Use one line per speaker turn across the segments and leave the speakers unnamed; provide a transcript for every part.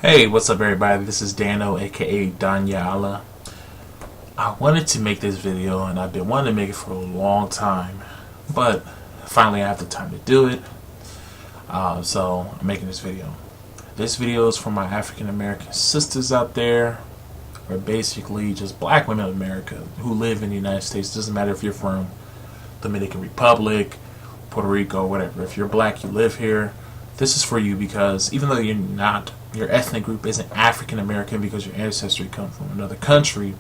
Hey, what's up everybody? This is Dano, aka Danyala. I wanted to make this video and I've been wanting to make it for a long time, but finally I have the time to do it. So I'm making this video. This video is for my African American sisters out there, or basically just black women in America who live in the United States. Doesn't matter if you're from Dominican Republic, Puerto Rico, whatever. If you're black, you live here. This is for you because even though your ethnic group isn't African American because your ancestry come from another country,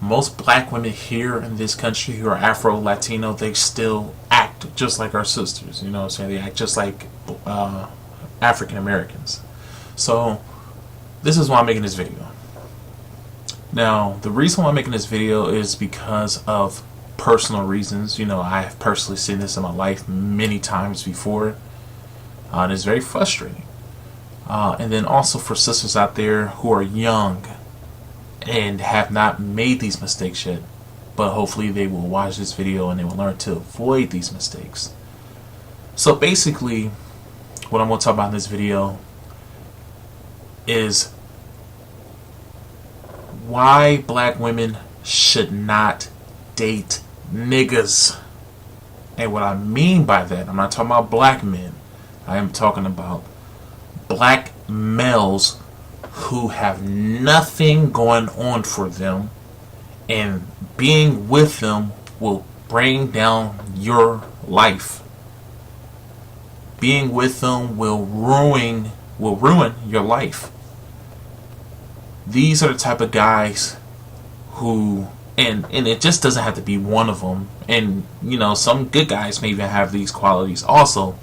most black women here in this country who are Afro Latino, they still act just like our sisters. You know what I'm saying? They act just like African Americans. So this is why I'm making this video. Now, the reason why I'm making this video is because of personal reasons. You know, I have personally seen this in my life many times before. And it's very frustrating. And then also for sisters out there who are young and have not made these mistakes yet, but hopefully they will watch this video and they will learn to avoid these mistakes. So basically, what I'm going to talk about in this video is why black women should not date niggas. And what I mean by that, I'm not talking about black men. I am talking about black males who have nothing going on for them, and being with them will bring down your life. Being with them will ruin your life. These are the type of guys who, and it just doesn't have to be one of them, and you know, some good guys may even have these qualities also,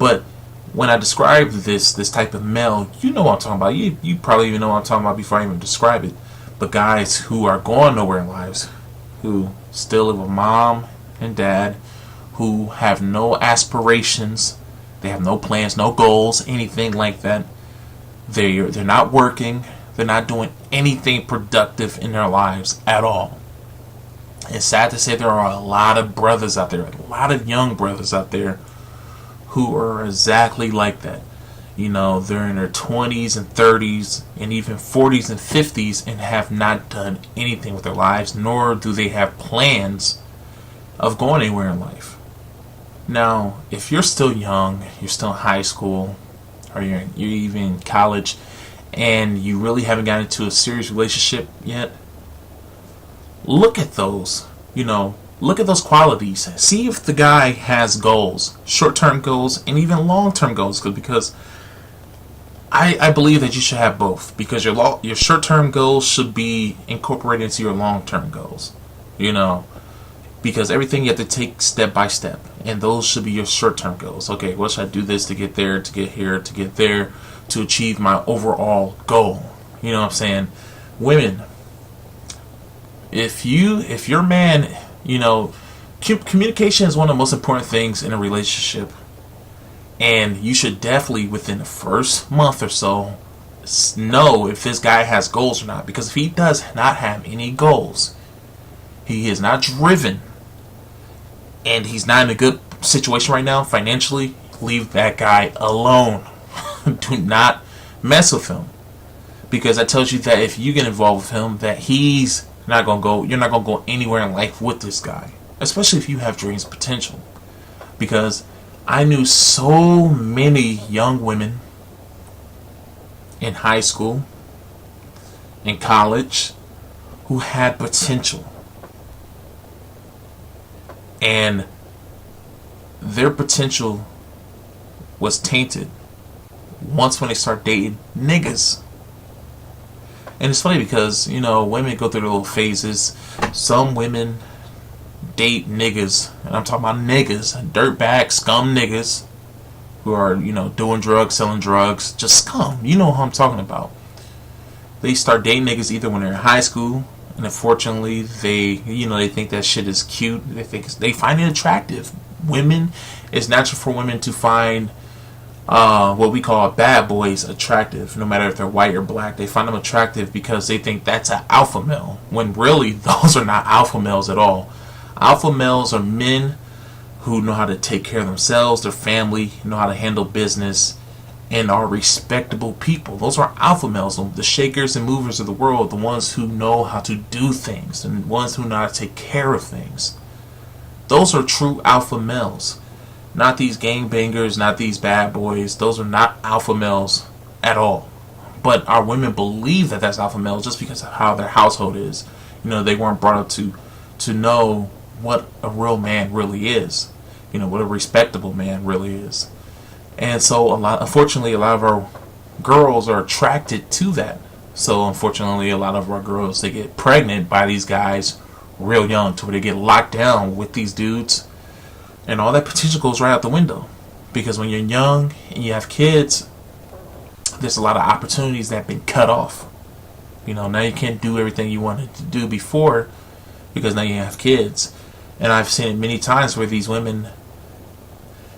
but when I describe this type of male, you know what I'm talking about. You probably even know what I'm talking about before I even describe it. But guys who are going nowhere in lives, who still live with mom and dad, who have no aspirations, they have no plans, no goals, anything like that. They're not working, they're not doing anything productive in their lives at all. It's sad to say there are a lot of brothers out there, a lot of young brothers out there who are exactly like that. You know, they're in their 20s and 30s and even 40s and 50s and have not done anything with their lives, nor do they have plans of going anywhere in life. Now, if you're still young, you're still in high school, or you're even in college, and you really haven't gotten into a serious relationship yet, look at those, look at those qualities. See if the guy has goals, short-term goals and even long-term goals. Because I believe that you should have both. Because your short-term goals should be incorporated into your long-term goals. Because everything you have to take step by step, and those should be your short-term goals. Okay, what should I do this to get there, to get here, to get there, to achieve my overall goal? You know what I'm saying? Women, if your man, communication is one of the most important things in a relationship, and you should definitely within the first month or so know if this guy has goals or not. Because if he does not have any goals, he is not driven, and he's not in a good situation right now financially, leave that guy alone. Do not mess with him, because that tells you that if you get involved with him, that you're not gonna go anywhere in life with this guy, especially if you have dreams, potential. Because I knew so many young women in high school, in college, who had potential, and their potential was tainted once when they start dating niggas. And it's funny because, women go through their little phases. Some women date niggas, and I'm talking about niggas, dirtbag, scum niggas, who are, doing drugs, selling drugs, just scum. You know who I'm talking about. They start dating niggas either when they're in high school, and unfortunately, they think that shit is cute. They find it attractive. It's natural for women to find what we call bad boys attractive, no matter if they're white or black. They find them attractive because they think that's an alpha male, when really those are not alpha males at all. Alpha males are men who know how to take care of themselves, their family, know how to handle business, and are respectable people. Those are alpha males, the shakers and movers of the world, the ones who know how to do things, and ones who know how to take care of things. Those are true alpha males. Not these gangbangers, not these bad boys. Those are not alpha males at all. But our women believe that that's alpha male just because of how their household is. They weren't brought up to know what a real man really is. What a respectable man really is. And so unfortunately, a lot of our girls are attracted to that. So unfortunately, a lot of our girls, they get pregnant by these guys real young, to where they get locked down with these dudes, and all that potential goes right out the window. Because when you're young and you have kids, there's a lot of opportunities that have been cut off. Now you can't do everything you wanted to do before because now you have kids. And I've seen it many times where these women,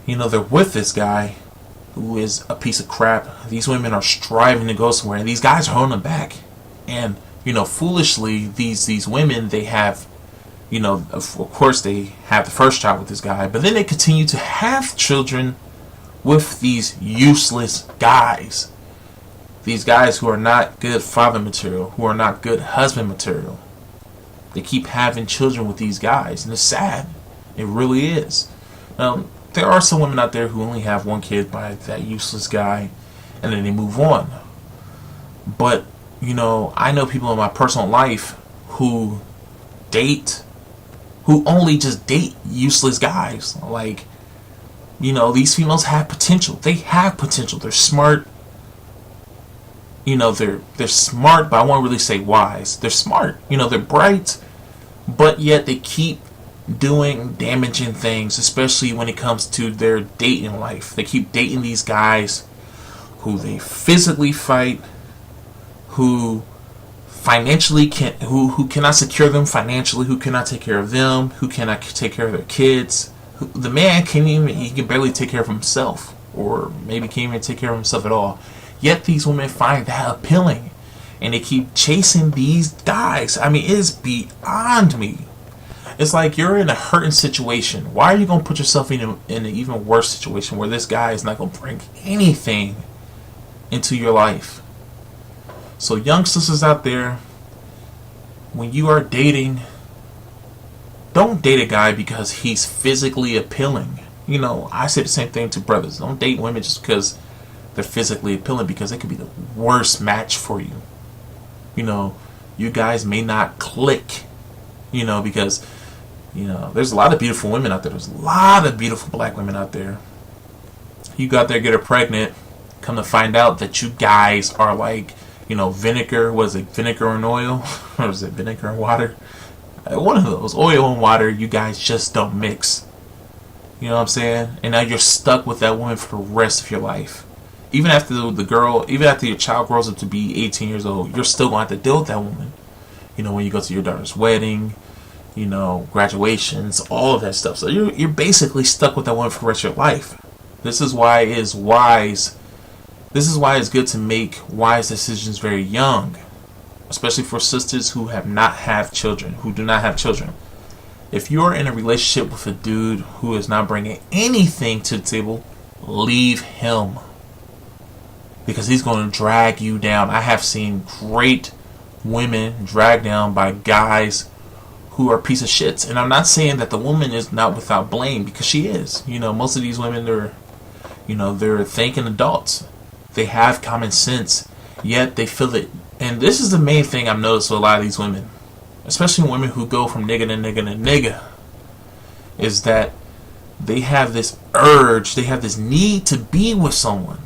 they're with this guy who is a piece of crap. These women are striving to go somewhere, and these guys are holding them back. And foolishly, these women, they have, of course they have the first child with this guy, but then they continue to have children with these useless guys. These guys who are not good father material, who are not good husband material. They keep having children with these guys, and it's sad. It really is. There are some women out there who only have one kid by that useless guy, and then they move on. But, I know people in my personal life who only just date useless guys. Like, these females have potential. They have potential. They're smart. They're smart, but I won't really say wise. They're smart. They're bright, but yet they keep doing damaging things, especially when it comes to their dating life. They keep dating these guys who they physically fight, who financially who cannot secure them financially, who cannot take care of them, who cannot take care of their kids. The man he can barely take care of himself, or maybe can't even take care of himself at all. Yet these women find that appealing, and they keep chasing these guys. I mean, it is beyond me. It's like you're in a hurting situation. Why are you going to put yourself in an even worse situation where this guy is not going to bring anything into your life? So young sisters out there, when you are dating, don't date a guy because he's physically appealing. I say the same thing to brothers. Don't date women just because they're physically appealing, because it could be the worst match for you. You guys may not click, because, there's a lot of beautiful women out there. There's a lot of beautiful black women out there. You go out there, get her pregnant, come to find out that you guys are like, vinegar, was it vinegar and oil? Or was it vinegar and water? One of those, oil and water, you guys just don't mix. You know what I'm saying? And now you're stuck with that woman for the rest of your life. Even after even after your child grows up to be 18 years old, you're still going to have to deal with that woman. When you go to your daughter's wedding, graduations, all of that stuff. So you're basically stuck with that woman for the rest of your life. This is why it is wise. This is why it's good to make wise decisions very young, especially for sisters who do not have children. If you're in a relationship with a dude who is not bringing anything to the table, leave him. Because he's going to drag you down. I have seen great women dragged down by guys who are piece of shits. And I'm not saying that the woman is not without blame, because she is. Most of these women, they're thinking adults. They have common sense, yet they feel it. And this is the main thing I've noticed with a lot of these women, especially women who go from nigga to nigga to nigga, is that they have this urge, they have this need to be with someone.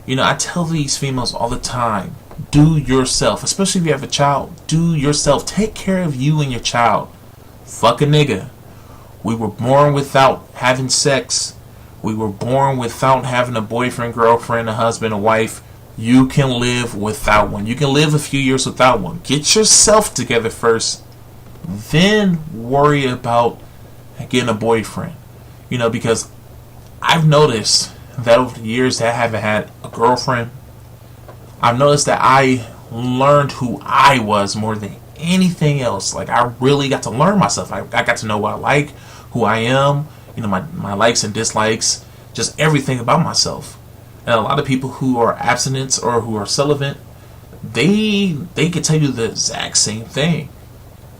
I tell these females all the time, do yourself, especially if you have a child, do yourself. Take care of you and your child. Fuck a nigga. We were born without having sex. We were born without having a boyfriend, girlfriend, a husband, a wife. You can live without one. You can live a few years without one. Get yourself together first, then worry about getting a boyfriend. Because I've noticed that over the years that I haven't had a girlfriend, I've noticed that I learned who I was more than anything else. Like, I really got to learn myself. I got to know what I like, who I am, my likes and dislikes, just everything about myself. And a lot of people who are abstinents or who are celibate, they can tell you the exact same thing.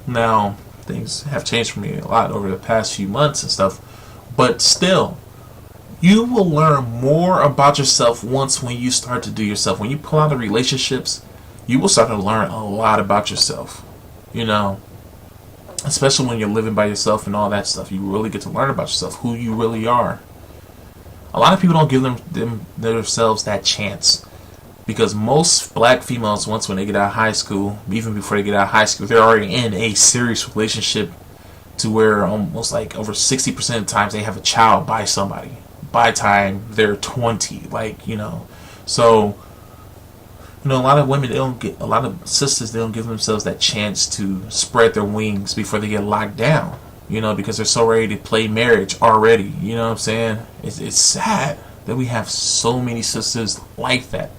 Now, things have changed for me a lot over the past few months and stuff, but still, you will learn more about yourself once when you start to do yourself. When you pull out of relationships, you will start to learn a lot about yourself. You know, especially when you're living by yourself and all that stuff, you really get to learn about yourself, who you really are. A lot of people don't give themselves that chance, because most black females, once when they get out of high school, even before they get out of high school, they're already in a serious relationship, to where almost like over 60% of the times they have a child by somebody by the time they're 20. Like, you know, so, you know, a lot of women, a lot of sisters, they don't give themselves that chance to spread their wings before they get locked down, you know, because they're so ready to play marriage already. You know what I'm saying? It's sad that we have so many sisters like that.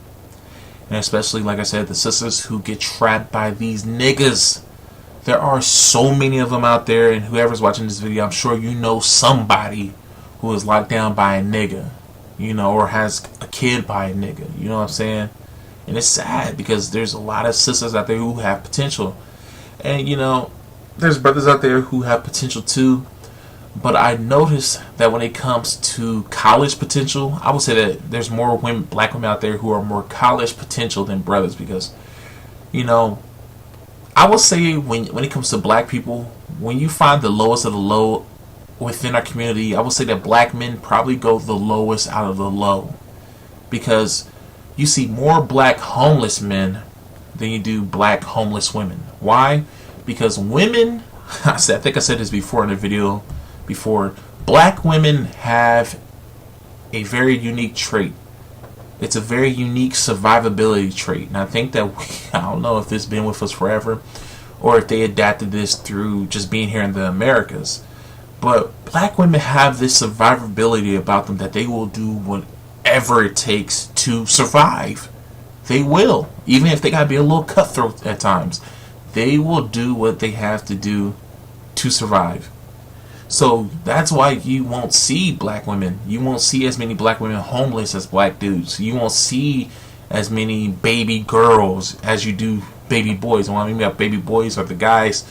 And especially, like I said, the sisters who get trapped by these niggas. There are so many of them out there, and whoever's watching this video, I'm sure you know somebody who is locked down by a nigga, you know, or has a kid by a nigga. You know what I'm saying? And it's sad, because there's a lot of sisters out there who have potential. And, you know, there's brothers out there who have potential too. But I noticed that when it comes to college potential, I would say that there's more women, black women out there who are more college potential than brothers. Because, you know, I will say when it comes to black people, when you find the lowest of the low within our community, I will say that black men probably go the lowest out of the low. Because you see more black homeless men than you do black homeless women. Why? Because women, I think I said this before in the video before, black women have a very unique trait. It's a very unique survivability trait. And I think that I don't know if this has been with us forever, or if they adapted this through just being here in the Americas. But black women have this survivability about them, that they will do whatever it takes to survive. They will. Even if they gotta be a little cutthroat at times, they will do what they have to do to survive. So that's why you won't see black women. You won't see as many black women homeless as black dudes. You won't see as many baby girls as you do baby boys. And when I mean by baby boys are the guys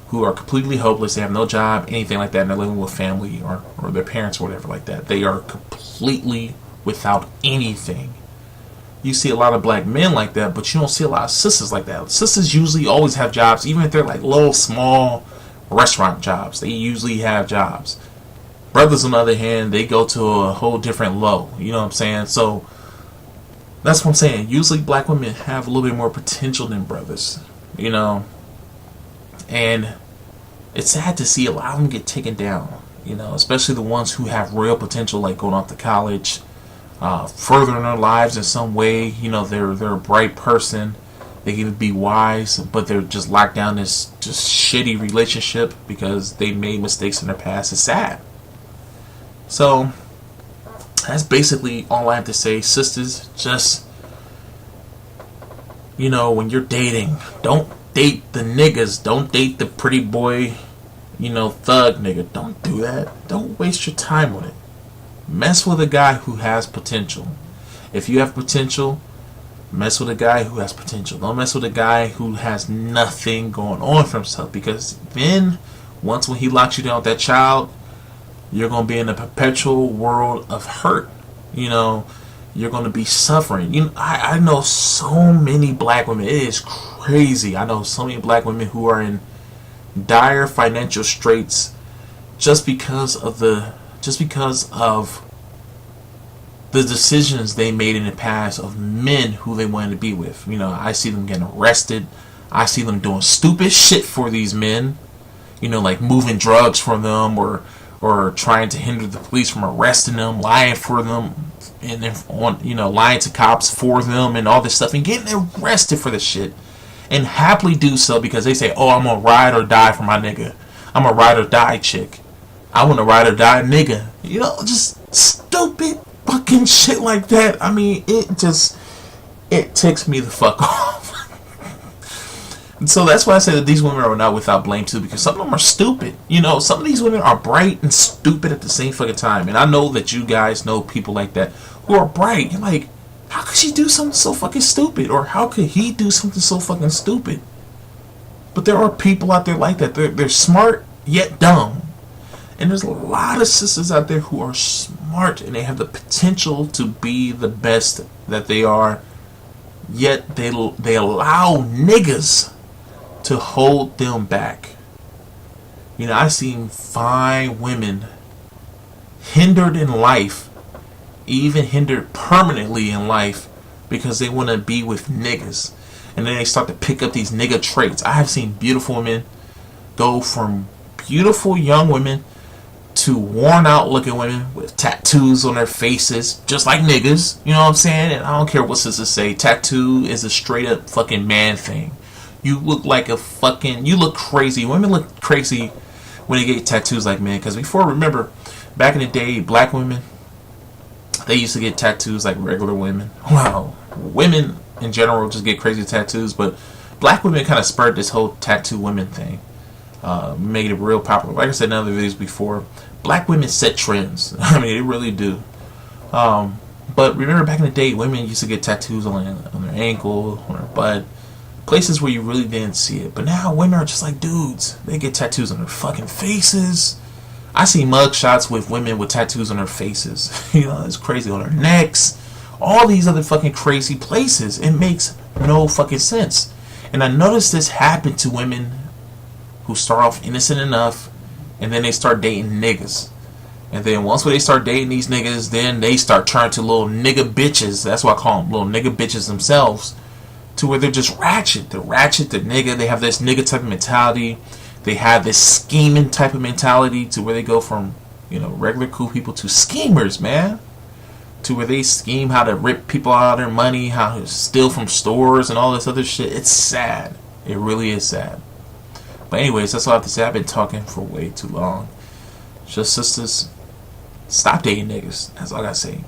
who are completely hopeless. They have no job, anything like that, and they're living with family or their parents or whatever like that. They are completely without anything. You see a lot of black men like that, but you don't see a lot of sisters like that. Sisters usually always have jobs, even if they're like little small restaurant jobs. They usually have jobs. Brothers, on the other hand, they go to a whole different low. You know what I'm saying? So that's what I'm saying. Usually black women have a little bit more potential than brothers, you know. And it's sad to see a lot of them get taken down, you know, especially the ones who have real potential, like going off to college, furthering their lives in some way. You know, they're a bright person. They can be wise, but they're just locked down this just shitty relationship because they made mistakes in their past. It's sad. So that's basically all I have to say. Sisters, just, you know, when you're dating, don't date the niggas. Don't date the pretty boy, you know, thug nigga. Don't do that. Don't waste your time on it. Mess with a guy who has potential. If you have potential, mess with a guy who has potential. Don't mess with a guy who has nothing going on for himself, because then once when he locks you down with that child, you're going to be in a perpetual world of hurt. You know, you're going to be suffering. You know, I know so many black women. It is crazy. I know so many black women who are in dire financial straits just because of the decisions they made in the past of men who they wanted to be with. You know, I see them getting arrested. I see them doing stupid shit for these men. You know, like moving drugs for them, or trying to hinder the police from arresting them, lying for them, and lying to cops for them, and all this stuff, and getting arrested for this shit, and happily do so because they say, "Oh, I'm gonna ride or die for my nigga. I'm a ride or die chick. I want to ride or die nigga." You know, just stupid fucking shit like that. I mean, it ticks me the fuck off. And so that's why I say that these women are not without blame too, because some of them are stupid. You know, some of these women are bright and stupid at the same fucking time. And I know that you guys know people like that who are bright. You're like, how could she do something so fucking stupid? Or how could he do something so fucking stupid? But there are people out there like that. They're smart yet dumb. And there's a lot of sisters out there who are smart and they have the potential to be the best that they are. Yet they allow niggas to hold them back. You know, I've seen fine women hindered in life, even hindered permanently in life, because they want to be with niggas. And then they start to pick up these nigga traits. I have seen beautiful women go from beautiful young women to worn out looking women with tattoos on their faces, just like niggas. You know what I'm saying? And I don't care what sisters say. Tattoo is a straight up fucking man thing. You look like a fucking, you look crazy. Women look crazy when they get tattoos like men. Because before, remember, back in the day, black women, they used to get tattoos like regular women. Wow. Women in general just get crazy tattoos, but black women kind of spurred this whole tattoo women thing. Made it real popular. Like I said in other videos before, black women set trends. I mean, they really do. But remember back in the day, women used to get tattoos on their ankle, on their butt, places where you really didn't see it. But now women are just like dudes. They get tattoos on their fucking faces. I see mug shots with women with tattoos on their faces. You know, it's crazy, on their necks. All these other fucking crazy places. It makes no fucking sense. And I noticed this happen to women who start off innocent enough, and then they start dating niggas. And then once they start dating these niggas, then they start turning to little nigga bitches. That's why I call them little nigga bitches themselves. To where they're just ratchet. They're ratchet, they're nigga. They have this nigga type of mentality. They have this scheming type of mentality, to where they go from, you know, regular cool people to schemers, man. To where they scheme how to rip people out of their money, how to steal from stores and all this other shit. It's sad. It really is sad. But anyways, that's all I have to say. I've been talking for way too long. Just sisters, stop dating niggas. That's all I gotta say.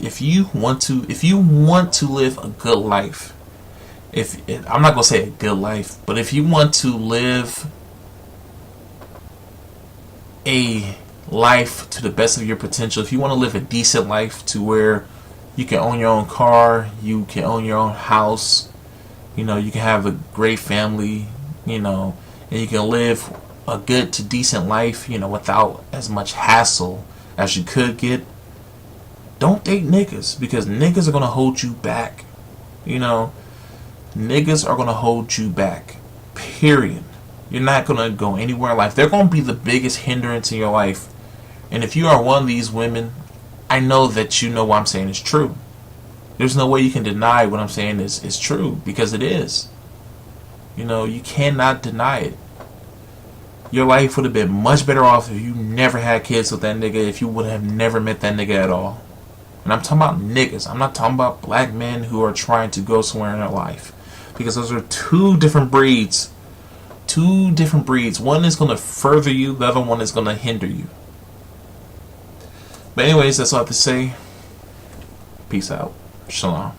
If you want to live a good life, I'm not gonna say a good life, but if you want to live a life to the best of your potential, if you want to live a decent life to where you can own your own car, you can own your own house, you know, you can have a great family, you know, and you can live a good to decent life, you know, without as much hassle as you could get, don't date niggas, because niggas are going to hold you back. You know, niggas are going to hold you back, period. You're not going to go anywhere in life. They're going to be the biggest hindrance in your life. And if you are one of these women, I know that you know what I'm saying is true. There's no way you can deny what I'm saying is true, because it is. You know, you cannot deny it. Your life would have been much better off if you never had kids with that nigga, if you would have never met that nigga at all. And I'm talking about niggas. I'm not talking about black men who are trying to go somewhere in their life. Because those are two different breeds. Two different breeds. One is going to further you, the other one is going to hinder you. But anyways, that's all I have to say. Peace out. Shalom.